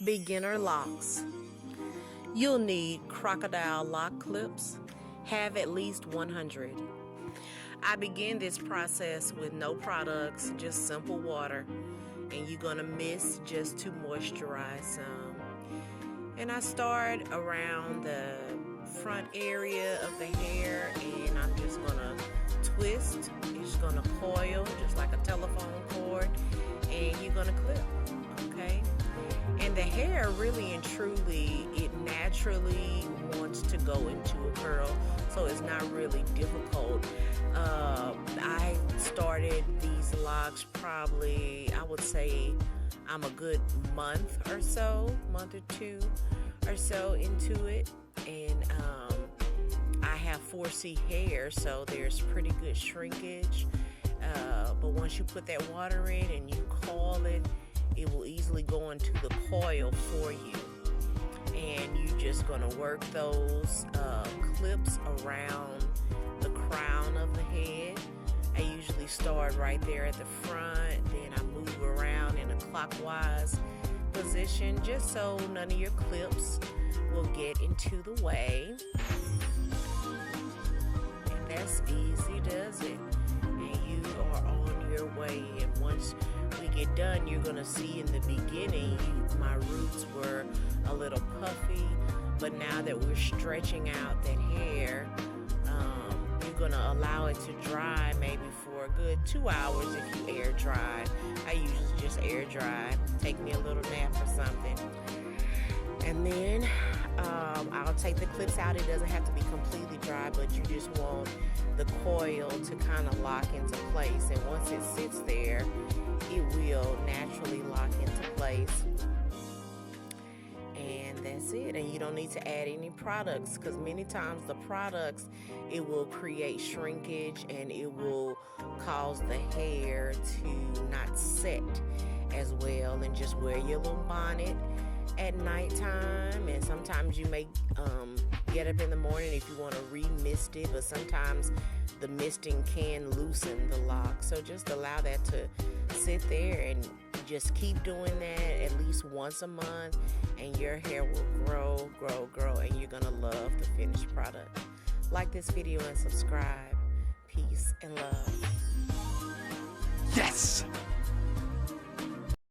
Beginner locks. You'll need crocodile lock clips. Have at least 100. I begin this process with no products, just simple water, and you're gonna mist just to moisturize some. And I start around the front area of the hair, and I'm just gonna twist. It's gonna coil just like a telephone cord, and you're gonna clip. Okay. And the hair really and truly, it naturally wants to go into a curl, so it's not really difficult. I started these locks probably, I would say I'm a good month or two or so into it. And I have 4C hair, so there's pretty good shrinkage. But once you put that water in and you coil it, it will easily go into the coil for you. And you're just going to work those clips around the crown of the head. I usually start right there at the front, then I move around in a clockwise position just so none of your clips will get into the way. And that's easy, does it? And you are on your way. And once we get done, you're gonna see in the beginning my roots were a little puffy, but now that we're stretching out that hair, you're gonna allow it to dry maybe for a good 2 hours if you air dry. I usually just air dry, take me a little nap or something, and then I'll take the clips out. It doesn't have to be completely dry, but you just want the coil to kind of lock into place, and once it sits there, it will naturally lock into place. And that's it. And you don't need to add any products, because many times the products, it will create shrinkage and it will cause the hair to not set as well. And just wear your little bonnet at nighttime, and sometimes you may get up in the morning if you want to re-mist it, but sometimes the misting can loosen the lock. So just allow that to sit there and just keep doing that at least once a month, and your hair will grow, and you're gonna love the finished product. Like this video and subscribe. Peace and love. Yes!